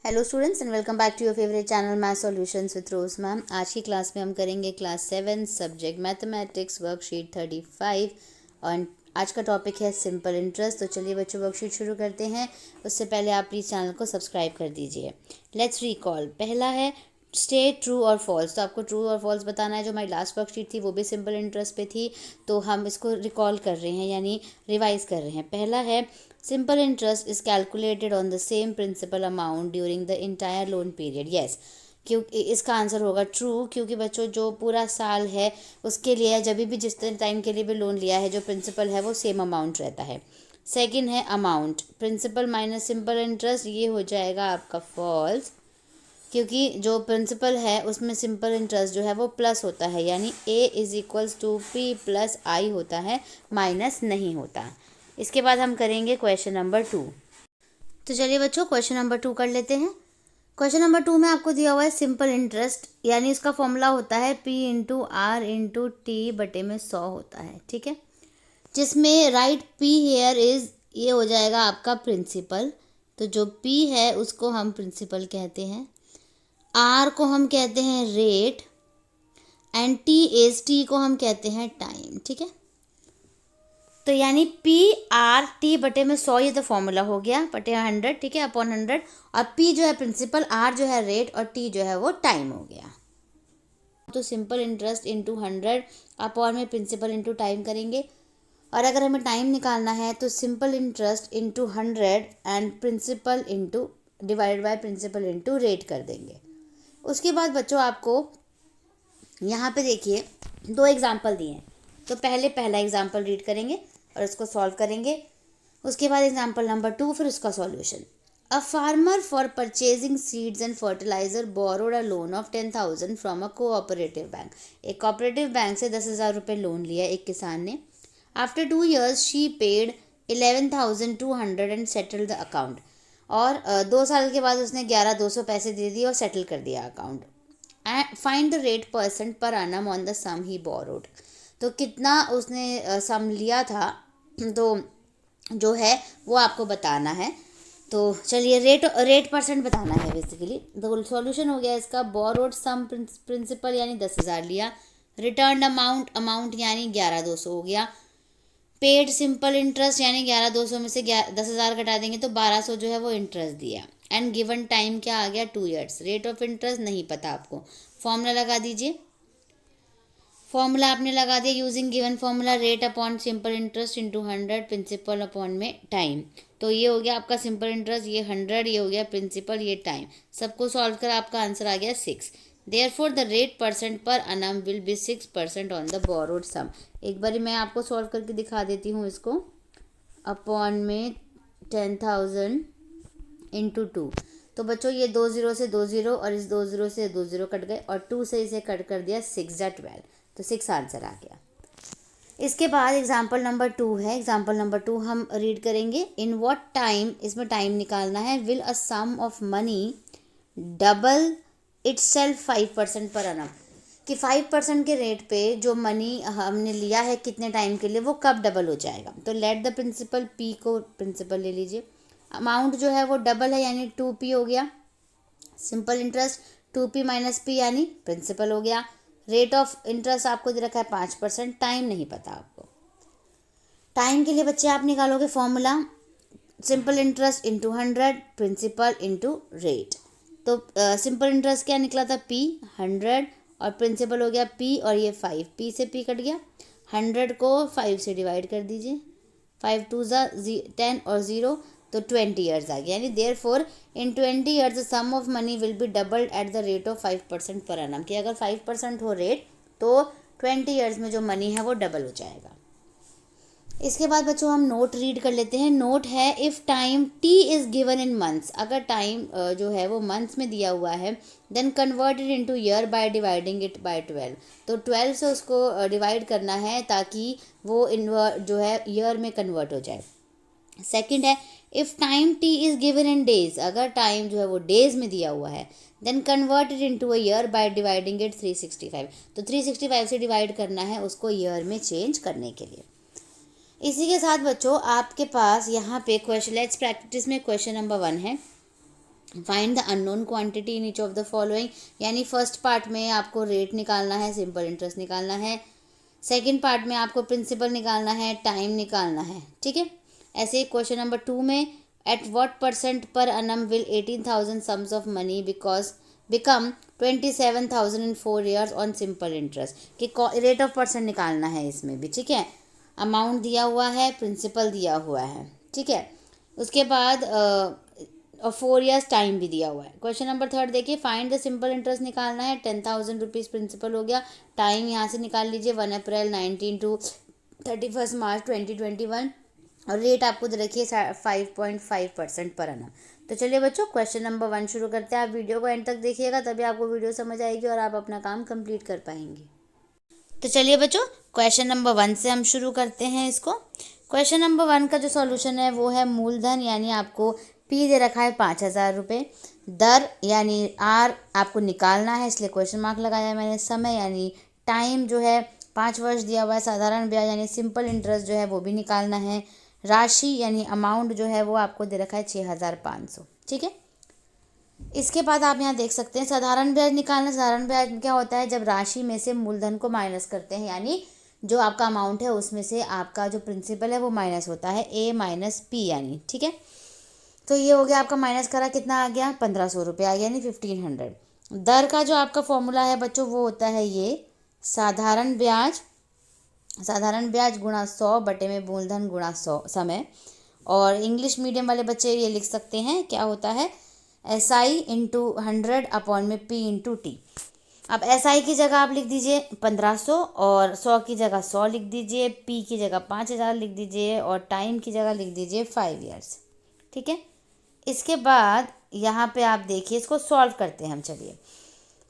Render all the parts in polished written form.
Hello students and welcome back to your favourite channel math solutions with Rose ma'am. आज की class में हम करेंगे क्लास 7 सब्जेक्ट मैथमेटिक्स वर्कशीट 35 और आज का टॉपिक है सिंपल इंटरेस्ट। तो चलिए बच्चों वर्कशीट शुरू करते हैं। उससे पहले आप प्लीज़ चैनल को सब्सक्राइब कर दीजिए। Let's recall. पहला है स्टेट ट्रू और फॉल्स। तो आपको ट्रू और फॉल्स बताना है। जो हमारी लास्ट वर्कशीट थी वो भी सिंपल इंटरेस्ट पे थी, तो हम इसको रिकॉल कर रहे हैं यानी रिवाइज कर रहे हैं। पहला है simple interest is calculated on the same principal amount during the entire loan period. Yes, क्योंकि इसका आंसर होगा ट्रू, क्योंकि बच्चों जो पूरा साल है उसके लिए जब भी जिस टाइम के लिए भी लोन लिया है जो प्रिंसिपल है वो सेम अमाउंट रहता है। सेकंड है amount principal minus simple interest, ये हो जाएगा आपका फॉल्स, क्योंकि जो प्रिंसिपल है उसमें सिंपल इंटरेस्ट जो है वो प्लस होता है यानी a is equals to P plus I होता है, माइनस नहीं होता। इसके बाद हम करेंगे क्वेश्चन नंबर 2। तो चलिए बच्चों क्वेश्चन नंबर 2 कर लेते हैं। क्वेश्चन नंबर 2 में आपको दिया हुआ है सिंपल इंटरेस्ट, यानी इसका फॉर्मूला होता है P into R into T बटे में 100 होता है, ठीक है। जिसमें राइट P हेयर इज, ये हो जाएगा आपका प्रिंसिपल। तो जो P है उसको हम प्रिंसिपल कहते हैं, R को हम कहते हैं रेट एंड T को हम कहते हैं टाइम, ठीक है। तो यानी पी आर टी बटे में 100, ये तो फॉर्मूला हो गया, बटे 100, ठीक है, अपॉन 100। और पी जो है प्रिंसिपल, आर जो है रेट और टी जो है वो टाइम हो गया। तो सिंपल इंटरेस्ट इंटू 100 अपॉन में प्रिंसिपल इंटू टाइम करेंगे। और अगर हमें टाइम निकालना है तो simple interest into 100 and principal into divided by principal into rate कर देंगे। उसके बाद बच्चों आपको यहाँ पे देखिए 2 एग्जाम्पल दिए हैं। तो पहला एग्जाम्पल रीड करेंगे और इसको सॉल्व करेंगे। उसके बाद एग्जाम्पल नंबर 2, फिर उसका solution. A farmer for purchasing seeds and fertiliser borrowed a loan of 10,000 from a cooperative bank. एक कोऑपरेटिव बैंक से 10,000 रुपये लोन लिया एक किसान ने। After 2 years she paid 11,200 and settle the account. और 2 साल के बाद उसने 11,200 पैसे दे दिए और सेटल कर दिया account. Find the rate percent per annum on the sum he borrowed. तो कितना उसने सम लिया था तो जो है वो आपको बताना है। तो चलिए रेट परसेंट बताना है बेसिकली। तो सॉल्यूशन हो गया इसका, बोरोड सम प्रिंसिपल यानी 10,000 लिया, रिटर्न अमाउंट यानी 11,200 हो गया, पेड सिंपल इंटरेस्ट यानी 11,200 में से 10,000 घटा देंगे तो 1,200 जो है वो इंटरेस्ट दिया, एंड गिवन टाइम क्या आ गया 2 years। रेट ऑफ इंटरेस्ट नहीं पता आपको, फॉर्मूला लगा दीजिए। फॉर्मूला आपने लगा दिया using given formula, rate upon simple interest into 100 principal upon में टाइम। तो ये हो गया आपका सिंपल इंटरेस्ट, ये 100, ये हो गया प्रिंसिपल, ये टाइम। सबको सॉल्व कर आपका आंसर आ गया 6। Therefore the rate percent per annum will be 6% on the borrowed sum. एक बार मैं आपको सॉल्व करके दिखा देती हूँ इसको। अपॉन में 10,000 इंटू 2। तो बच्चों ये 2 0 से 2 0 और इस 2 0 से 2 0 कट गए और 2 से इसे कट कर दिया, 6 या 12, तो 6 आंसर आ गया। इसके बाद एग्जाम्पल नंबर 2 है। एग्जाम्पल नंबर 2 हम रीड करेंगे। इन व्हाट टाइम, इसमें टाइम निकालना है। Will a sum of money double itself 5% per annum, कि 5% के रेट पे जो मनी हमने लिया है कितने टाइम के लिए वो कब डबल हो जाएगा। तो लेट द प्रिंसिपल, पी को प्रिंसिपल ले लीजिए, अमाउंट जो है वो डबल है यानी 2p हो गया, simple interest 2p minus p यानी प्रिंसिपल हो गया, रेट ऑफ इंटरेस्ट आपको दे रखा है 5%, टाइम नहीं पता आपको। टाइम के लिए बच्चे आप निकालोगे formula simple interest into 100 principal into rate. तो सिंपल इंटरेस्ट क्या निकला था p 100 और प्रिंसिपल हो गया p और ये 5, p से p कट गया। 100 को 5 से डिवाइड कर दीजिए, 5 2 10 और 0 तो 20 ईयर्स आ गया, यानी therefore in 20 years the sum of money will be doubled at the rate of 5% per annum, कि अगर 5% हो रेट तो 20 ईयर्स में जो मनी है वो डबल हो जाएगा। इसके बाद बच्चों हम नोट रीड कर लेते हैं। नोट है if time T is given in months, अगर टाइम जो है वो मंथ्स में दिया हुआ है, then convert it into year by dividing it by 12। तो 12 से उसको डिवाइड करना है ताकि वो जो है ईयर में कन्वर्ट हो जाए। सेकंड है if time T is given in days, अगर टाइम जो है वो डेज में दिया हुआ है, then convert it into a year by dividing it 365। तो 365 से डिवाइड करना है उसको ईयर में चेंज करने के लिए। इसी के साथ बच्चों आपके पास यहाँ पे क्वेश्चन, लेट्स प्रैक्टिस में क्वेश्चन नंबर 1 है। Find the unknown quantity in each of the following, यानी फर्स्ट पार्ट में आपको रेट निकालना है, सिंपल इंटरेस्ट निकालना है, सेकंड पार्ट में आपको प्रिंसिपल निकालना है, टाइम निकालना है, ठीक है। ऐसे ही क्वेश्चन नंबर 2 में at what percent per annum will 18,000 sums of money become 27,000 in 4 years on simple interest, कि रेट ऑफ परसेंट निकालना है इसमें भी, ठीक है। अमाउंट दिया हुआ है, प्रिंसिपल दिया हुआ है, ठीक है। उसके बाद और 4 years टाइम भी दिया हुआ है। क्वेश्चन नंबर 3 देखिए, फाइंड द सिंपल इंटरेस्ट निकालना है, 10,000 रुपीज़ प्रिंसिपल हो गया, टाइम यहाँ से निकाल लीजिए 1 अप्रैल 19 टू 31 मार्च 2021, और रेट आपको दे रखिए 5.5% पर annum। तो चलिए बच्चों, क्वेश्चन नंबर 1 शुरू करते हैं। आप वीडियो को एंड तक देखिएगा, तभी आपको वीडियो समझ आएगी और आप अपना काम कंप्लीट कर पाएंगे। तो चलिए बच्चों, क्वेश्चन नंबर 1 से हम शुरू करते हैं इसको। क्वेश्चन नंबर 1 का जो सॉल्यूशन है वो है मूलधन, यानी आपको पी दे रखा है 5,000 रुपये, दर यानी आर आपको निकालना है, इसलिए क्वेश्चन मार्क लगाया है मैंने, समय यानी टाइम जो है 5 वर्ष दिया हुआ है, साधारण ब्याज यानी सिंपल इंटरेस्ट जो है वो भी निकालना है, राशि यानी अमाउंट जो है वो आपको दे रखा है 6,500, ठीक है। इसके बाद आप यहाँ देख सकते हैं साधारण ब्याज निकालना। साधारण ब्याज क्या होता है, जब राशि में से मूलधन को माइनस करते हैं, यानी जो आपका अमाउंट है उसमें से आपका जो प्रिंसिपल है वो माइनस होता है, ए माइनस पी यानी, ठीक है। तो ये हो गया आपका, माइनस करा कितना आ गया, 1,500 रुपये आ गया, यानी 1,500। दर का जो आपका फॉर्मूला है बच्चों वो होता है ये साधारण ब्याज गुणा 100 बटे में मूलधन गुणा 100 समय। और इंग्लिश मीडियम वाले बच्चे ये लिख सकते हैं, क्या होता है, SI इंटू 100 अपॉन में P इंटू टी। अब SI की जगह आप लिख दीजिए 1,500, और 100 की जगह 100 लिख दीजिए, P की जगह 5,000 लिख दीजिए, और टाइम की जगह लिख दीजिए 5 years, ठीक है। इसके बाद यहाँ पे आप देखिए, इसको सॉल्व करते हैं हम, चलिए।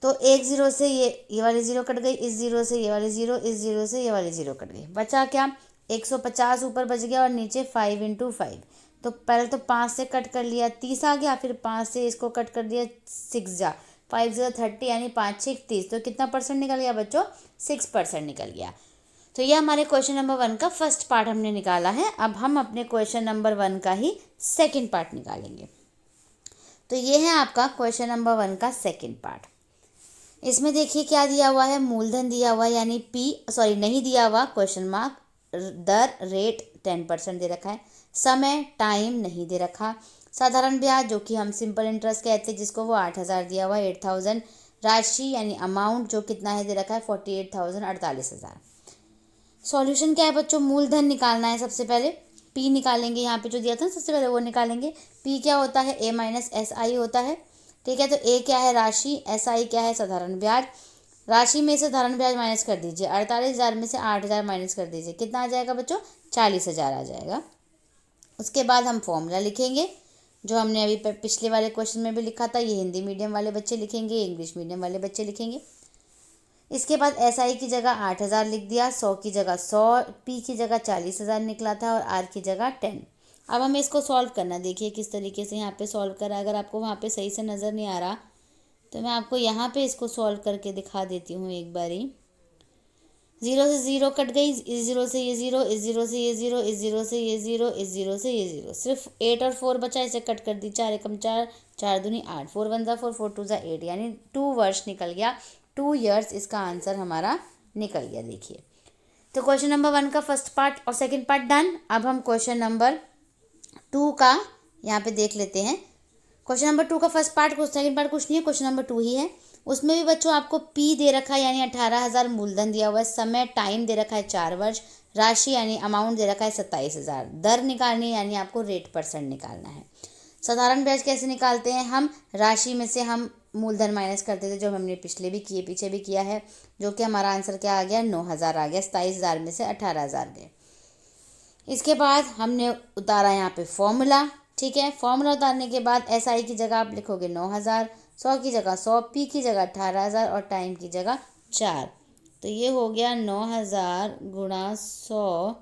तो एक ज़ीरो से ये वाली ज़ीरो कट गई, इस ज़ीरो से ये वाली ज़ीरो, इस ज़ीरो से ये वाली ज़ीरो कट गई, बचा क्या, 150 ऊपर बच गया, और नीचे 5 इंटू 5। तो पहले तो 5 से कट कर लिया, 30 आ गया, फिर 5 से इसको कट कर दिया, 6 जा 5 0 30, यानी 5 6 30। तो कितना परसेंट निकल गया बच्चों, 6% निकल गया। तो ये हमारे क्वेश्चन नंबर 1 का फर्स्ट पार्ट हमने निकाला है। अब हम अपने क्वेश्चन नंबर 1 का ही सेकेंड पार्ट निकालेंगे। तो ये है आपका क्वेश्चन नंबर 1 का सेकेंड पार्ट। इसमें देखिए क्या दिया हुआ है, मूलधन दिया हुआ है, यानी नहीं दिया हुआ, क्वेश्चन मार्क, दर रेट 10% दे रखा है, समय टाइम नहीं दे रखा, साधारण ब्याज जो कि हम सिंपल इंटरेस्ट कहते हैं जिसको वो 8,000 दिया हुआ है, 8,000, राशि यानी अमाउंट जो कितना है दे रखा है 48,000, 48,000। सॉल्यूशन क्या है बच्चों, मूलधन निकालना है। सबसे पहले पी निकालेंगे, यहाँ पे जो दिया था ना सबसे पहले वो निकालेंगे। पी क्या होता है, ए माइनस एस आई होता है, ठीक है। तो ए क्या है, राशि, एस आई क्या है, साधारण ब्याज। राशि में से साधारण ब्याज माइनस कर दीजिए, 48,000 में से 8,000 माइनस कर दीजिए, कितना आ जाएगा बच्चों, 40,000 आ जाएगा। उसके बाद हम फॉर्मूला लिखेंगे, जो हमने अभी पिछले वाले क्वेश्चन में भी लिखा था। ये हिंदी मीडियम वाले बच्चे लिखेंगे, इंग्लिश मीडियम वाले बच्चे लिखेंगे। इसके बाद SI की जगह 8,000 लिख दिया, 100 की जगह 100, P की जगह 40,000 निकला था, और R की जगह 10। अब हमें इसको सॉल्व करना, देखिए किस तरीके से यहाँ पे सॉल्व करा। अगर आपको वहाँ पे सही से नज़र नहीं आ रहा तो मैं आपको यहाँ पे इसको सॉल्व करके दिखा देती हूँ एक बारी। 0 से 0 कट गई, इस 0 से ये 0, इस 0 से ये 0, इस 0 से ये 0, इस 0 से ये 0, सिर्फ 8 और 4 बचा, इसे कट कर दी, 4 एकम 4, 4 दूनी 8, 4 1 4, 4 2 8, यानी 2 वर्ष निकल गया, 2 years इसका आंसर हमारा निकल गया। देखिए, तो क्वेश्चन नंबर 1 का फर्स्ट पार्ट और सेकंड पार्ट डन। अब हम क्वेश्चन नंबर 2 का यहाँ पे देख लेते हैं। क्वेश्चन नंबर 2 का फर्स्ट पार्ट, सेकंड पार्ट कुछ नहीं है, क्वेश्चन नंबर 2 ही है। उसमें भी बच्चों आपको पी दे रखा है, यानी 18,000 मूलधन दिया हुआ है, समय टाइम दे रखा है 4 वर्ष, राशि यानी अमाउंट दे रखा है 27,000, दर निकालनी यानी आपको रेट परसेंट निकालना है। साधारण ब्याज कैसे निकालते हैं हम, राशि में से हम मूलधन माइनस करते थे, जो हमने पिछले भी किए, पीछे भी किया है, जो कि हमारा आंसर क्या आ गया, 9,000 आ गया। 27,000 में से 18,000 गए। इसके बाद हमने उतारा यहाँ पे फॉर्मूला, ठीक है। फॉर्मूला उतारने के बाद SI की जगह आप लिखोगे 9,000, 100 की जगह 100, P की जगह 18,000, और टाइम की जगह 4। तो ये हो गया 9,000 गुणा 100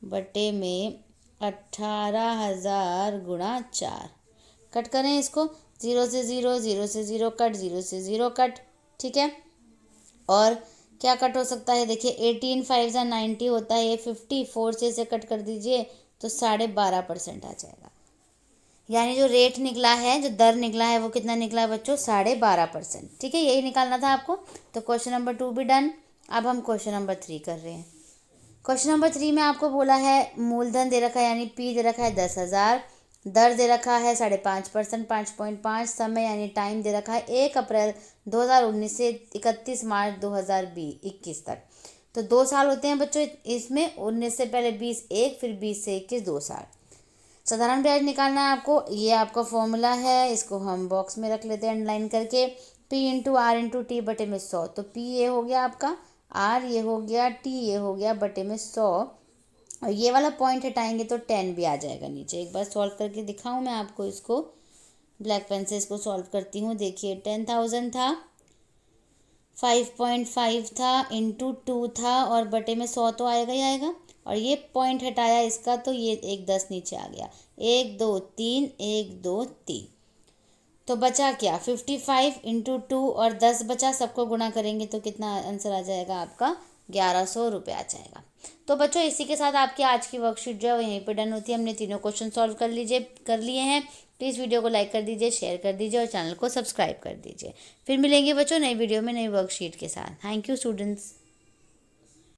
बटे में 18,000 गुणा 4। कट करें इसको, 0 से 0, 0 से 0 कट, 0 से 0 कट, ठीक है। और क्या कट हो सकता है, देखिए 18 5 90 होता है, ये 54 से इसे कट कर दीजिए तो 12.5% आ जाएगा। यानी जो रेट निकला है, जो दर निकला है, वो कितना निकला है बच्चों? 12.5%। ठीक है, यही निकालना था आपको। तो क्वेश्चन नंबर 2 भी डन। अब हम क्वेश्चन नंबर 3 कर रहे हैं। क्वेश्चन नंबर 3 में आपको बोला है मूलधन दे रखा है, यानी पी दे रखा है 10,000, दर दे रखा है 5.5%, 5.5, समय यानी टाइम दे रखा है 1 अप्रैल 2019 से 31 मार्च 2021 तक। तो 2 साल होते हैं बच्चों इसमें, 19 से पहले 20 1, फिर 20 से 21 2 साल। साधारण ब्याज निकालना है आपको। ये आपका फॉर्मूला है, इसको हम बॉक्स में रख लेते हैं अंडरलाइन करके। P into R into T बटे में 100। तो पी ये हो गया आपका, आर ये हो गया, टी ये हो गया बटे में 100। और ये वाला पॉइंट हटाएंगे तो 10 भी आ जाएगा नीचे। एक बार सॉल्व करके दिखाऊं मैं आपको इसको, ब्लैक पेन से इसको सॉल्व करती हूँ। देखिए 10,000 था, 5.5 था, इंटू 2 था, और बटे में 100 तो आएगा ही आएगा। और ये पॉइंट हटाया इसका तो ये एक 10 नीचे आ गया। 1 2 3, 1 2 3, तो बचा क्या? 55 इंटू 2 और 10 बचा, सबको गुणा करेंगे तो कितना आंसर आ जाएगा आपका? 1100 रुपये आ जाएगा। तो बच्चों इसी के साथ आपकी आज की वर्कशीट जो है वो यहीं पर डन होती है। हमने तीनों क्वेश्चन सॉल्व कर लिए हैं। प्लीज़ वीडियो को लाइक कर दीजिए, शेयर कर दीजिए और चैनल को सब्सक्राइब कर दीजिए। फिर मिलेंगे बच्चों नई वीडियो में नई वर्कशीट के साथ। Thank you students.